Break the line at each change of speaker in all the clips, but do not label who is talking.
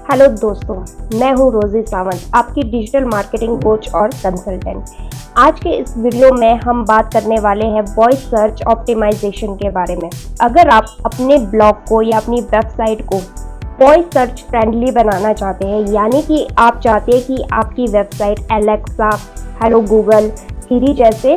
Hello दोस्तों, मैं हूं रोजी सावंत, आपकी डिजिटल मार्केटिंग कोच और कंसल्टेंट। आज के इस वीडियो में हम बात करने वाले हैं वॉइस सर्च ऑप्टिमाइजेशन के बारे में। अगर आप अपने ब्लॉग को या अपनी वेबसाइट को वॉइस सर्च फ्रेंडली बनाना चाहते हैं, यानी कि आप चाहते हैं कि आपकी वेबसाइट एलेक्सा, हेलो गूगल, सिरी जैसे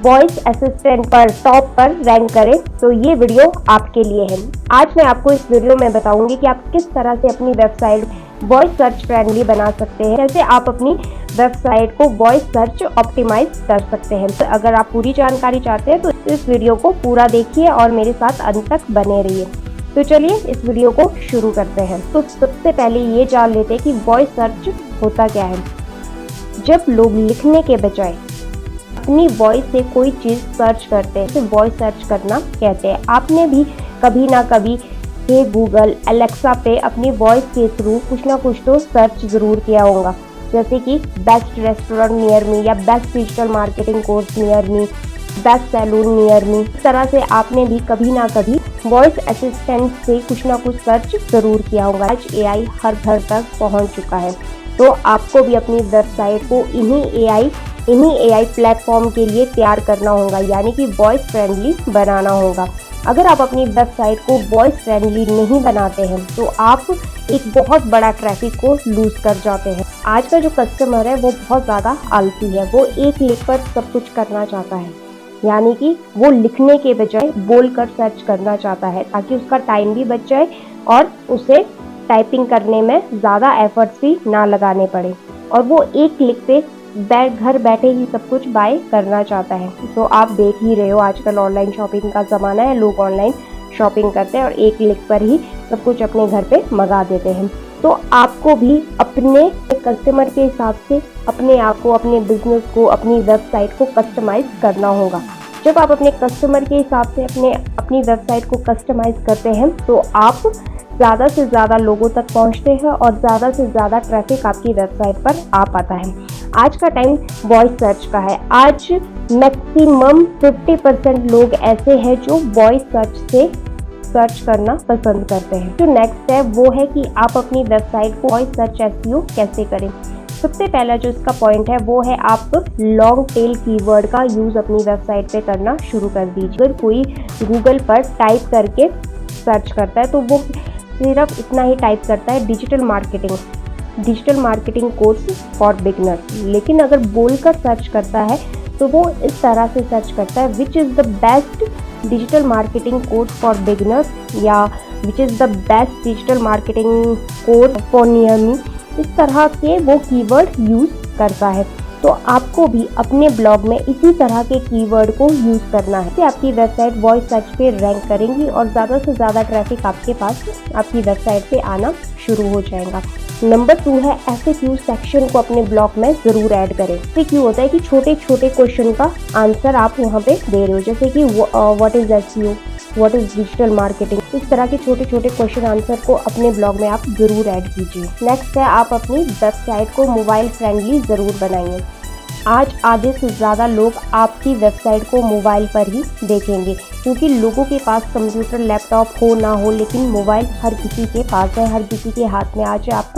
वॉइस असिस्टेंट पर टॉप पर रैंक करे, तो ये वीडियो आपके लिए है। आज मैं आपको इस वीडियो में बताऊंगी कि आप किस तरह से अपनी वेबसाइट वॉइस सर्च फ्रेंडली बना सकते हैं, कैसे आप अपनी वेबसाइट को वॉइस सर्च ऑप्टिमाइज कर सकते हैं। तो अगर आप पूरी जानकारी चाहते हैं तो इस वीडियो को पूरा देखिए और मेरे साथ अंत तक बने रहिए। तो चलिए इस वीडियो को शुरू करते हैं। तो सबसे पहले ये जान लेते हैं कि वॉइस सर्च होता क्या है। जब लोग लिखने के बजाय अपनी वॉइस से कोई चीज़ सर्च करते हैं, तो वॉइस सर्च करना कहते हैं। आपने भी कभी ना कभी हे गूगल, एलेक्सा पे अपनी वॉइस के थ्रू कुछ ना कुछ तो सर्च ज़रूर किया होगा, जैसे कि बेस्ट रेस्टोरेंट नियर मी या best digital marketing course near me, best salon near me. इस तरह से आपने भी कभी ना कभी वॉइस असिस्टेंट से कुछ ना कुछ सर्च ज़रूर किया होगा। आज एआई हर घर तक पहुंच चुका है, तो आपको भी अपनी वेबसाइट को इन्हीं एआई प्लेटफॉर्म के लिए तैयार करना होगा, यानी कि वॉइस फ्रेंडली बनाना होगा। अगर आप अपनी वेबसाइट को वॉइस फ्रेंडली नहीं बनाते हैं तो आप एक बहुत बड़ा ट्रैफिक को लूज कर जाते हैं। आज का जो कस्टमर है वो बहुत ज़्यादा आलसी है, वो एक क्लिक पर सब कुछ करना चाहता है, यानी कि वो लिखने के बजाय बोलकर सर्च करना चाहता है, ताकि उसका टाइम भी बच जाए और उसे टाइपिंग करने में ज़्यादा एफर्ट्स भी ना लगाने पड़े, और वो एक क्लिक पे घर बैठे ही सब कुछ बाय करना चाहता है। तो आप देख ही रहे हो, आजकल ऑनलाइन शॉपिंग का ज़माना है, लोग ऑनलाइन शॉपिंग करते हैं और एक क्लिक पर ही सब कुछ अपने घर पे मंगा देते हैं। तो आपको भी अपने कस्टमर के हिसाब से अपने आप को, अपने बिजनेस को, अपनी वेबसाइट को कस्टमाइज करना होगा। जब आप अपने कस्टमर के हिसाब से अपनी वेबसाइट को कस्टमाइज करते हैं तो आप ज़्यादा से ज़्यादा लोगों तक पहुंचते हैं और ज़्यादा से ज़्यादा ट्रैफिक आपकी वेबसाइट पर आ पाता है। आज का टाइम वॉइस सर्च का है। आज मैक्सिमम 50% लोग ऐसे हैं जो वॉइस सर्च से सर्च करना पसंद करते हैं। जो नेक्स्ट है वो है कि आप अपनी वेबसाइट को वॉइस सर्च एसईओ कैसे करें। सबसे पहला जो इसका पॉइंट है वो है आप लॉन्ग टेल कीवर्ड का यूज़ अपनी वेबसाइट पे करना शुरू कर दीजिए। अगर कोई गूगल पर टाइप करके सर्च करता है तो वो सिर्फ इतना ही टाइप करता है, digital marketing course for beginners. लेकिन अगर बोलकर सर्च करता है तो वो इस तरह से सर्च करता है, which is the best digital marketing course for beginners या which is the best digital marketing course for near me. इस तरह के वो कीवर्ड यूज़ करता है। तो आपको भी अपने ब्लॉग में इसी तरह के कीवर्ड को यूज़ करना है। इससे आपकी वेबसाइट वॉइस सर्च पे रैंक करेंगी और ज़्यादा से ज़्यादा ट्रैफिक आपके पास आपकी वेबसाइट पे आना शुरू हो जाएगा। नंबर 2 है FAQ सेक्शन को अपने ब्लॉग में ज़रूर ऐड करें। FAQ होता है कि छोटे छोटे क्वेश्चन का आंसर आप वहाँ पे दे रहे हो, जैसे कि what is SEO, what is digital marketing. इस तरह के छोटे छोटे क्वेश्चन आंसर को अपने ब्लॉग में आप ज़रूर ऐड कीजिए। नेक्स्ट है आप अपनी वेबसाइट को मोबाइल फ्रेंडली ज़रूर बनाइए। आज आधे से ज़्यादा लोग आपकी वेबसाइट को मोबाइल पर ही देखेंगे, क्योंकि लोगों के पास कंप्यूटर, लैपटॉप हो ना हो, लेकिन मोबाइल हर किसी के पास है, हर किसी के हाथ में आज आप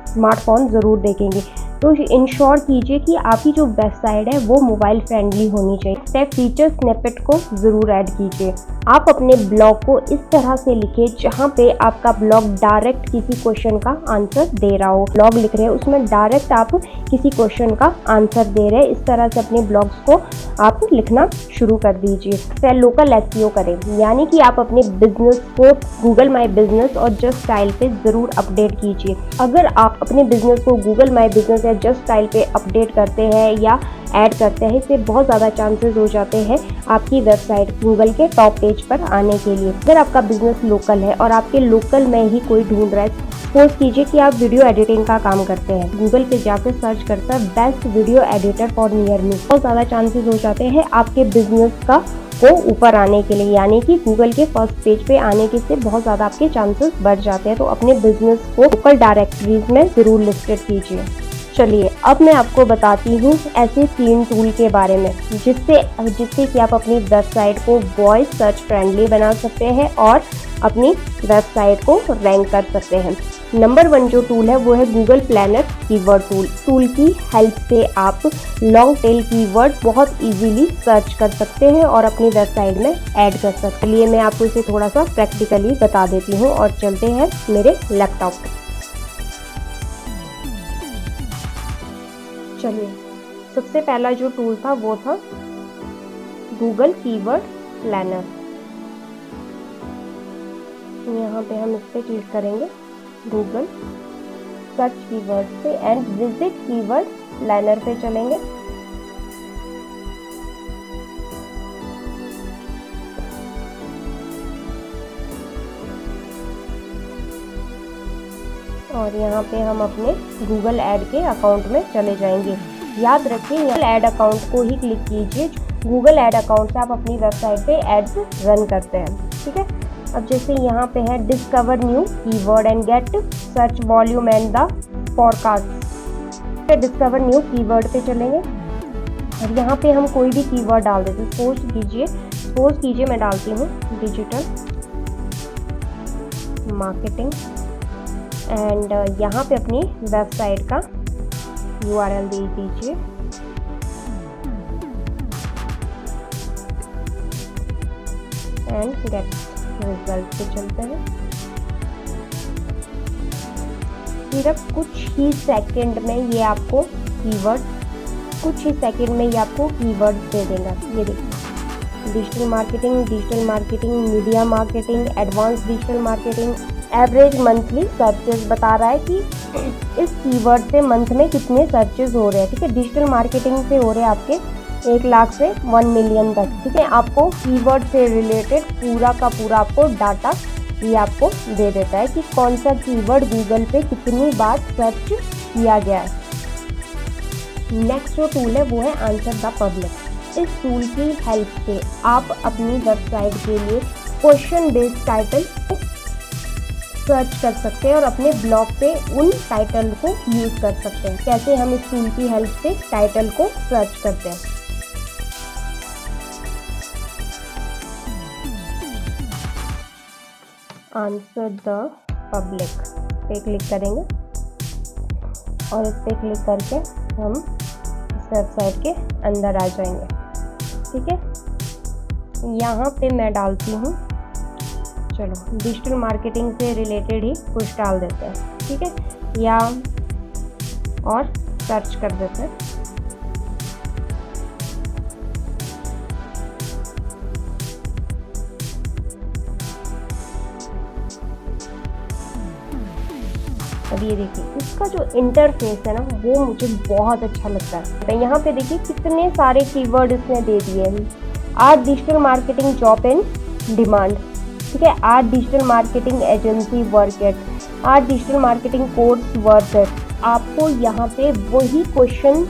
स्मार्टफोन ज़रूर देखेंगे। तो इंश्योर कीजिए कि आपकी जो वेबसाइट है वो मोबाइल फ्रेंडली होनी चाहिए। स्टेप फीचर स्निपेट को ज़रूर ऐड कीजिए। आप अपने ब्लॉग को इस तरह से लिखिए जहाँ पे आपका ब्लॉग डायरेक्ट किसी क्वेश्चन का आंसर दे रहा हो। ब्लॉग लिख रहे हैं उसमें डायरेक्ट आप किसी क्वेश्चन का आंसर दे रहे हैं, इस तरह से अपने ब्लॉग्स को आप लिखना शुरू कर दीजिए। फिर लोकल एसईओ करें, यानी कि आप अपने बिजनेस को गूगल माई बिजनेस और जस्ट स्टाइल पे ज़रूर अपडेट कीजिए। अगर आप अपने बिजनेस को गूगल माई बिजनेस या जस्ट स्टाइल पे अपडेट करते हैं या ऐड करते हैं, इससे बहुत ज़्यादा चांसेस हो जाते हैं आपकी वेबसाइट गूगल के टॉप पेज पर आने के लिए। अगर आपका बिजनेस लोकल है और आपके लोकल में ही कोई ढूंढ रहा है, सपोज कीजिए कि आप वीडियो एडिटिंग का काम करते हैं, गूगल पे जाकर सर्च करता है best video editor for near मी, बहुत ज़्यादा चांसेस हो जाते हैं आपके बिजनेस का को ऊपर आने के लिए, यानी कि गूगल के फर्स्ट पेज पे आने के से बहुत ज़्यादा आपके चांसेस बढ़ जाते हैं। तो अपने बिजनेस को लोकल डायरेक्टरीज में ज़रूर लिस्टेड कीजिए। चलिए अब मैं आपको बताती हूँ ऐसे 3 टूल के बारे में जिससे कि आप अपनी वेबसाइट को वॉइस सर्च फ्रेंडली बना सकते हैं और अपनी वेबसाइट को रैंक कर सकते हैं। नंबर 1 जो टूल है वो है गूगल प्लानर कीवर्ड टूल की हेल्प से आप लॉन्ग टेल कीवर्ड बहुत इजीली सर्च कर सकते हैं और अपनी वेबसाइट में ऐड कर सकते हैं। चलिए मैं आपको इसे थोड़ा सा प्रैक्टिकली बता देती हूँ और चलते हैं मेरे लैपटॉप पे। चलिए सबसे पहला जो टूल था वो था गूगल कीवर्ड प्लानर। यहाँ पे हम इस पर क्लिक करेंगे गूगल सर्च कीवर्ड पे एंड विजिट कीवर्ड प्लानर पे चलेंगे। और यहाँ पे हम अपने गूगल ऐड के अकाउंट में चले जाएंगे। याद रखिए यहाँ ऐड अकाउंट को ही क्लिक कीजिए। गूगल ऐड अकाउंट से आप अपनी वेबसाइट पे एड्स रन करते हैं, ठीक है। अब जैसे यहाँ पे है discover new keyword and get search volume and the forecast. Discover new keyword पे चलेंगे और यहाँ पे हम कोई भी कीवर्ड डाल देते हैं। सपोज कीजिए मैं डालती हूँ डिजिटल मार्केटिंग एंड यहाँ पे अपनी वेबसाइट का URL दे दीजिए। एंड गेट रिजल्ट पे चलते हैं। सिर्फ कुछ ही सेकंड में ये आपको कीवर्ड दे देगा। ये देखिए digital marketing, media marketing, advance digital marketing, average monthly searches बता रहा है कि इस कीवर्ड से मंथ में कितने सर्चेस हो रहे हैं, ठीक है। डिजिटल मार्केटिंग से हो रहे हैं आपके 1 लाख से 1 मिलियन तक, ठीक है। आपको कीवर्ड से रिलेटेड पूरा का पूरा आपको डाटा ये आपको दे देता है कि कौन सा कीवर्ड गूगल पे कितनी बार सर्च किया गया है। नेक्स्ट जो टूल है वो है आंसर द पब्लिक। इस टूल की हेल्प से आप अपनी वेबसाइट के लिए क्वेश्चन बेस्ड टाइटल सर्च कर सकते हैं और अपने ब्लॉग पे उन टाइटल को यूज कर सकते हैं। कैसे हम इस टूल की हेल्प से टाइटल को सर्च करते हैं। आंसर द पब्लिक पे क्लिक करेंगे और इस पे क्लिक करके हम इस वेबसाइट के अंदर आ जाएंगे, ठीक है। यहाँ पे मैं डालती हूँ, चलो डिजिटल मार्केटिंग से रिलेटेड ही कुछ डाल देते हैं, ठीक है, या और सर्च कर देते हैं। अब ये देखिए इसका जो इंटरफेस है ना वो मुझे बहुत अच्छा लगता है। यहाँ पे देखिए कितने सारे कीवर्ड इसने दे दिए हैं। Are digital marketing job in demand, ठीक है। Are digital marketing agency work at, are digital marketing course work at. आपको यहाँ पे वही क्वेश्चन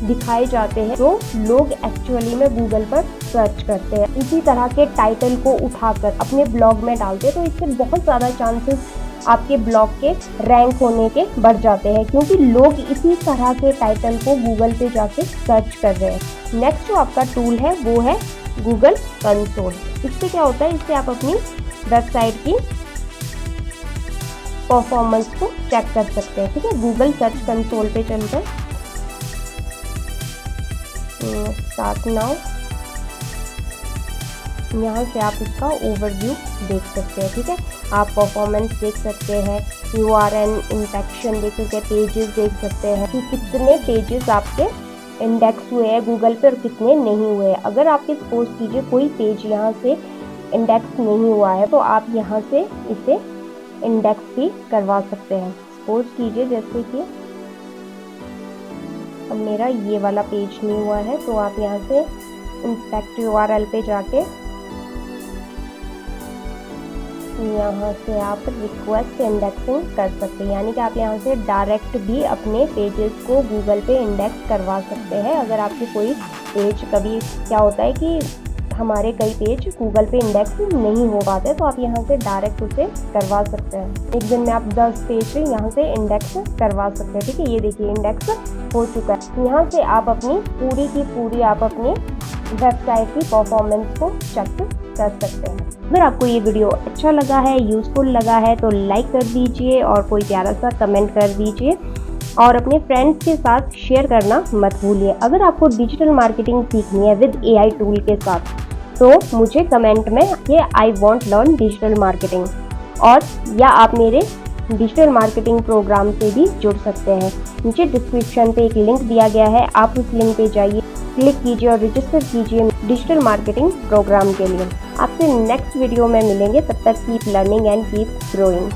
दिखाए जाते हैं जो लोग एक्चुअली में गूगल पर सर्च करते हैं। इसी तरह के टाइटल को उठाकर अपने ब्लॉग में डालते हैं तो इससे बहुत ज़्यादा चांसेस आपके ब्लॉग के रैंक होने के बढ़ जाते हैं, क्योंकि लोग इसी तरह के टाइटल को गूगल पे जाके सर्च कर रहे हैं। नेक्स्ट जो आपका टूल है वो है गूगल कंसोल। इससे क्या होता है, इससे आप अपनी वेबसाइट की परफॉर्मेंस को चेक कर सकते हैं, ठीक है। गूगल सर्च कंसोल पे चलते हैं। Start now. यहाँ से आप इसका ओवरव्यू देख सकते हैं, ठीक है। आप परफॉर्मेंस देख सकते हैं, URL इंडेक्शन देख सकते हैं, पेजेस देख सकते हैं कि कितने पेजेस आपके इंडेक्स हुए हैं गूगल पे और कितने नहीं हुए हैं। अगर आपके सपोज कीजिए कोई पेज यहाँ से इंडेक्स नहीं हुआ है तो आप यहाँ से इसे इंडेक्स भी करवा सकते हैं। सपोज कीजिए जैसे कि अब मेरा ये वाला पेज नहीं हुआ है तो आप यहाँ से इंस्पेक्ट URL पे जाके यहाँ से आप रिक्वेस्ट इंडेक्सिंग कर सकते हैं, यानी कि आप यहाँ से डायरेक्ट भी अपने पेजेस को गूगल पे इंडेक्स करवा सकते हैं। अगर आपके कोई पेज कभी क्या होता है कि हमारे कई पेज गूगल पे इंडेक्स नहीं हो पाते, तो आप यहाँ से डायरेक्ट उसे करवा सकते हैं। एक दिन में आप 10 पेज यहाँ से इंडेक्स करवा सकते हैं। ठीक है, ये देखिए इंडेक्स हो चुका है। यहाँ से आप अपनी पूरी की पूरी आप अपनी वेबसाइट की परफॉर्मेंस को चेक कर सकते हैं। अगर आपको ये वीडियो अच्छा लगा है, यूज़फुल लगा है, तो लाइक कर दीजिए और कोई प्यारा सा कमेंट कर दीजिए और अपने फ्रेंड्स के साथ शेयर करना मत भूलिए। अगर आपको डिजिटल मार्केटिंग सीखनी है विद AI टूल के साथ, तो मुझे कमेंट में ये I want learn digital marketing, और या आप मेरे डिजिटल मार्केटिंग प्रोग्राम से भी जुड़ सकते हैं। नीचे डिस्क्रिप्शन पे एक लिंक दिया गया है, आप उस लिंक पे जाइए, क्लिक कीजिए और रजिस्टर कीजिए डिजिटल मार्केटिंग प्रोग्राम के लिए। आपसे नेक्स्ट वीडियो में मिलेंगे, तब तक keep learning and keep growing.